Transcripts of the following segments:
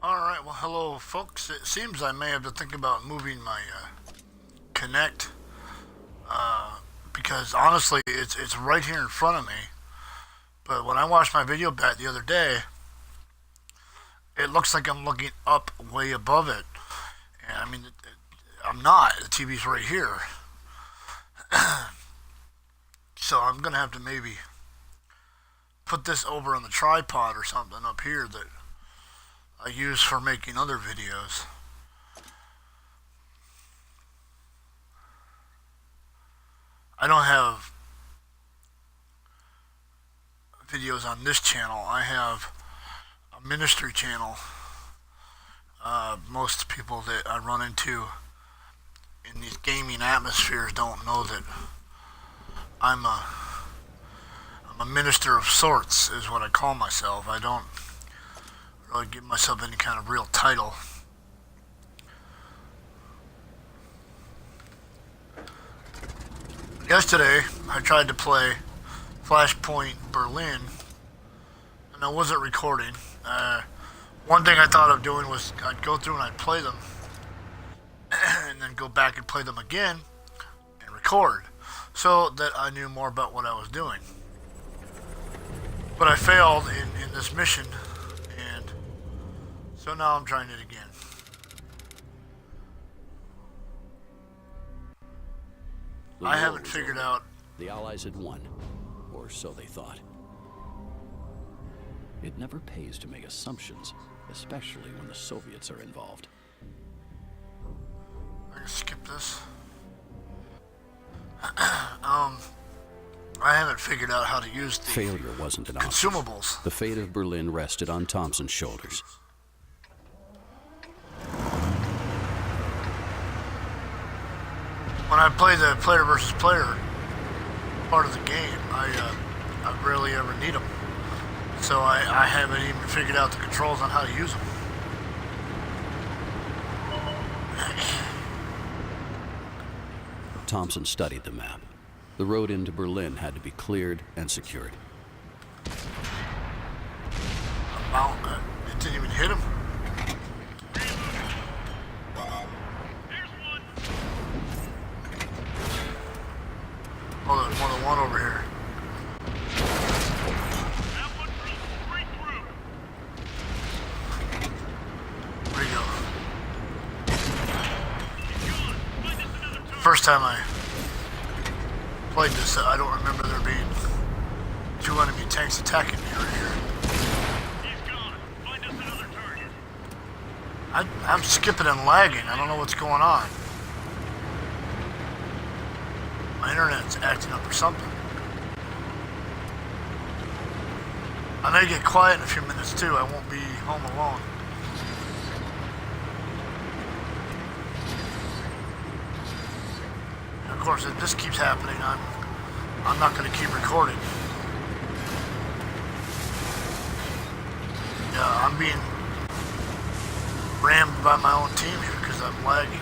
Alright, well hello folks. It seems I may have to think about moving my Connect because honestly it's right here in front of me. But when I watched my video back the other day, it looks like I'm looking up way above it. And I mean, I'm not. The TV's right here. So I'm going to have to maybe put this over on the tripod or something up here that I use for making other videos. I don't have videos on this channel. I have a ministry channel. Most people that I run into in these gaming atmospheres don't know that I'm a minister of sorts, is what I call myself. I don't really give myself any kind of real title. Yesterday, I tried to play Flashpoint Berlin, and I wasn't recording. One thing I thought of doing was I'd go through and I'd play them, and then go back and play them again, and record, so that I knew more about what I was doing. But I failed in this mission, and so now I'm trying it again. I haven't figured out. The Allies had won, or so they thought. It never pays to make assumptions, especially when the Soviets are involved. I can skip this. I haven't figured out how to use the failure wasn't an option. Consumables. The fate of Berlin rested on Thompson's shoulders. When I play the player versus player part of the game, I rarely ever need them. So I haven't even figured out the controls on how to use them. Thompson studied the map. The road into Berlin had to be cleared and secured. It didn't even hit him. Oh, there's more than one over here. Where'd he go? First time I played this, I don't remember there being two enemy tanks attacking me right here. He's gone. Find us another target. I'm skipping and lagging. I don't know what's going on. My internet's acting up or something. I may get quiet in a few minutes too. I won't be home alone. And of course, if this keeps happening, I'm not going to keep recording. Yeah, I'm being rammed by my own team here because I'm lagging.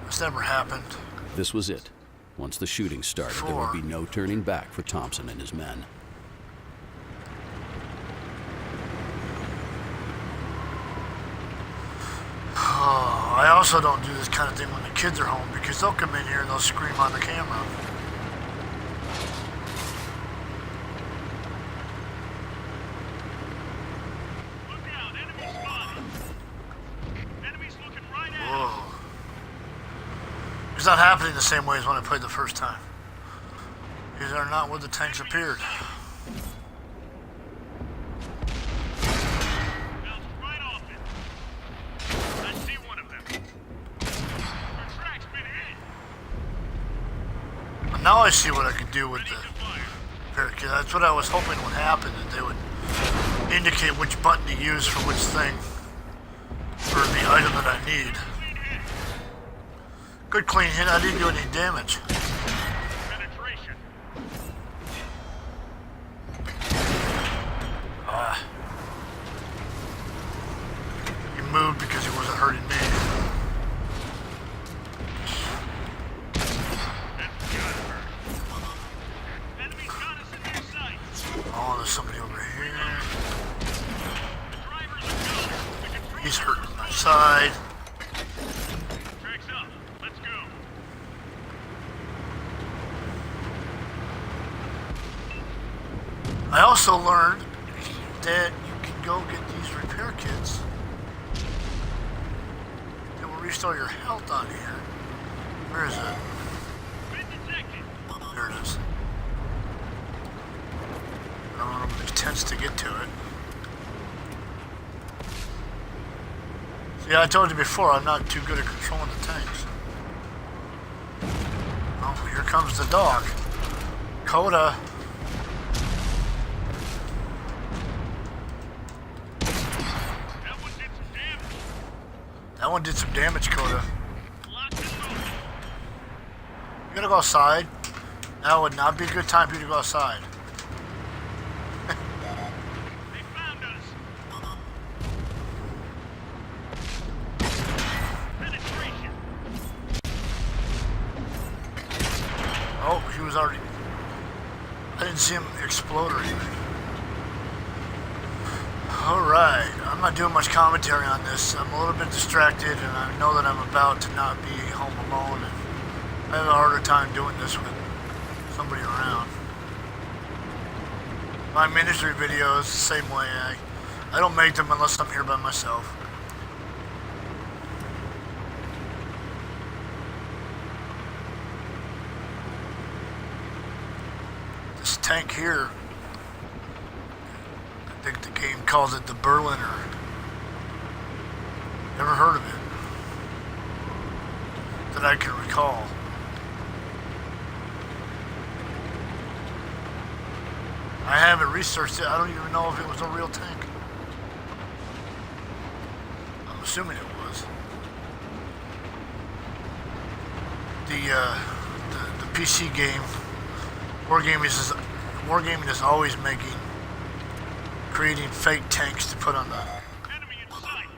This never happened. This was it. Once the shooting started, there would be no turning back for Thompson and his men. Oh, I also don't do this kind of thing when the kids are home because they'll come in here and they'll scream on the camera. Look out, enemy spotted. Enemy's looking right at us. Whoa. It's not happening the same way as when I played the first time. These are not where the tanks appeared. Bounced right off it. I see one of them. Our track's been hit. And now I see what I can do with Ready the to fire. barricade. That's what I was hoping would happen, that they would indicate which button to use for which thing, for the item that I need. Clean hit. Good clean hit, I didn't do any damage. Penetration. He moved because he wasn't hurting me. That's gotta hurt. Enemy's got us in their sights. there's somebody over here. The driver's a gunner. We can He's hurting my side. Tracks up. Let's go. I also learned that you can go get these repair kits that will restore your health on here. Where is it? Been detected. There it is. I don't know if it tends to get to it. See, I told you before, I'm not too good at controlling the tanks. Oh, here comes the dog. Coda. That one did some damage. That one did some damage, Coda. Locked and loaded. You gotta go outside. Now would not be a good time for you to go outside. They found us. Penetration. Oh, he was already... I didn't see him explode or anything. Alright, I'm not doing much commentary on this. I'm a little bit distracted and I know that I'm about to not be home alone. And I have a harder time doing this with somebody around. My ministry videos, the same way. I don't make them unless I'm here by myself. This tank here, I think the game calls it the Berliner. Never heard of it that I can recall. I haven't researched it. I don't even know if it was a real tank. I'm assuming it was. The PC game, Wargaming is always creating fake tanks to put on Enemy in sight.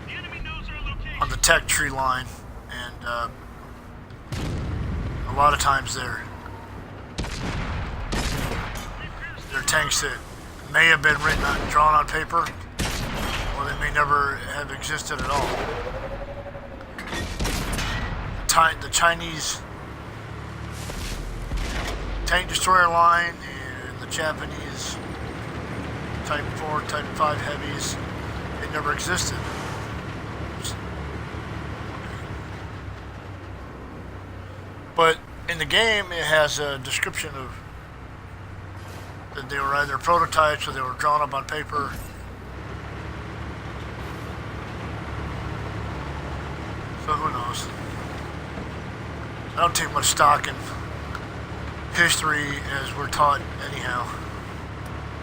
The enemy knows our location. the tech tree line, and a lot of times they're tanks that may have been drawn on paper, or they may never have existed at all. The Chinese tank destroyer line and the Japanese Type 4, Type 5 heavies, it never existed. But in the game, it has a description of that they were either prototypes or they were drawn up on paper. So who knows? I don't take much stock in history as we're taught anyhow.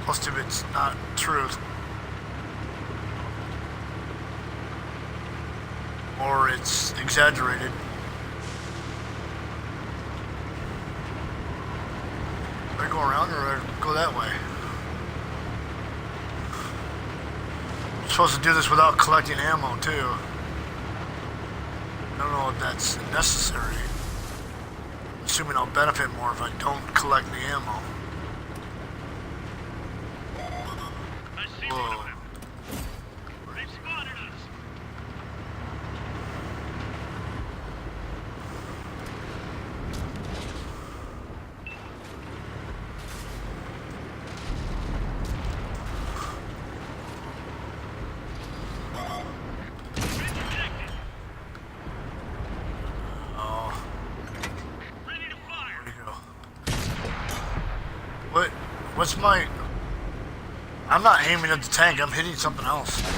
Most of it's not truth. Or it's exaggerated. Do I go around or do I go that way? I'm supposed to do this without collecting ammo too. I don't know if that's necessary. Assuming I'll benefit more if I don't collect the ammo. I see one of them. They've spotted us. Been detected. Oh, Ready to fire. where'd he go? What's my... I'm not aiming at the tank, I'm hitting something else. Damage.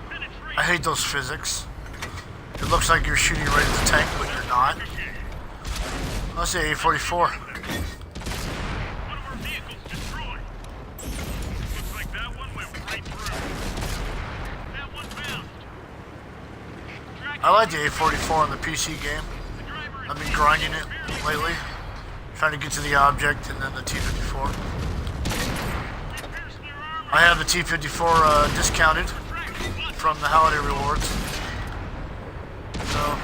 Penetration. I hate those physics. It looks like you're shooting right at the tank, but you're not. Let's say A44. One of our vehicles destroyed. Looks like that one went right through. That one bounced. I like the A44 in the PC game. The driver is I've been grinding it lately. Trying to get to the object and then the T-54. pierced their armor. I have the T-54 discounted from the holiday rewards. So,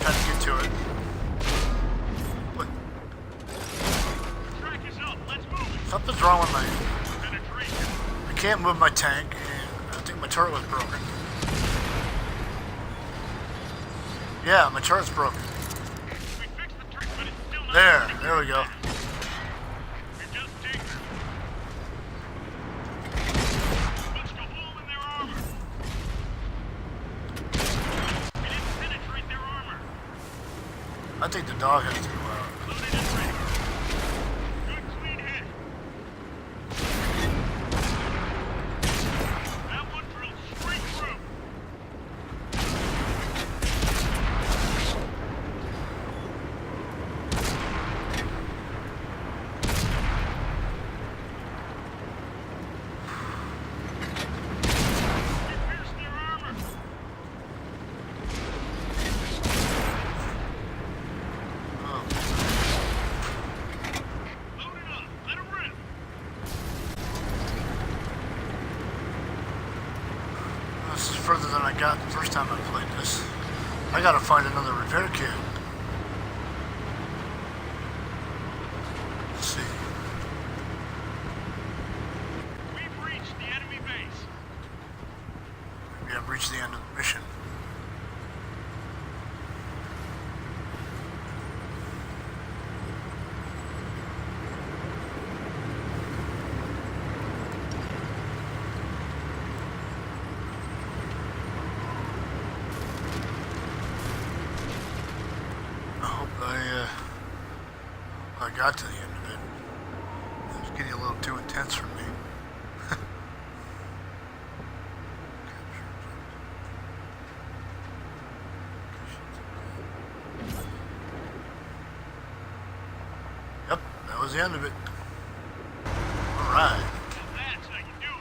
trying to get to it. What? Something's wrong with my... Penetration. I can't move my tank, and I think my turret was broken. Yeah, my turret's broken. We fixed the trick, but it's still not There we go. You're just tinker. Punched a hole in their armor. We didn't penetrate their armor. I think the dog has to go out. Loaded and ready. Good clean hit. That one drilled straight through. We pierced their armor. Oh. Load it up. Let it rip. This is further than I got the first time I played this. I gotta find another repair kit. Let's see. We've reached the enemy base. We have reached the end of the mission. I hope I got to the end of it. It was getting a little too intense for me. Yep, that was the end of it. Alright. That's how you do it.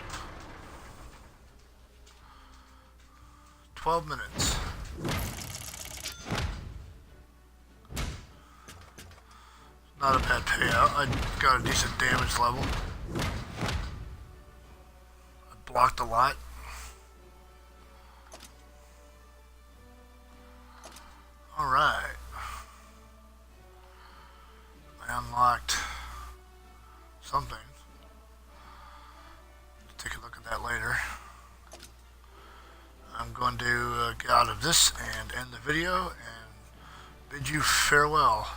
12 minutes. Not a bad payout. I got a decent damage level. I blocked a lot. Alright. I unlocked something. Take a look at that later. I'm going to get out of this and end the video and bid you farewell.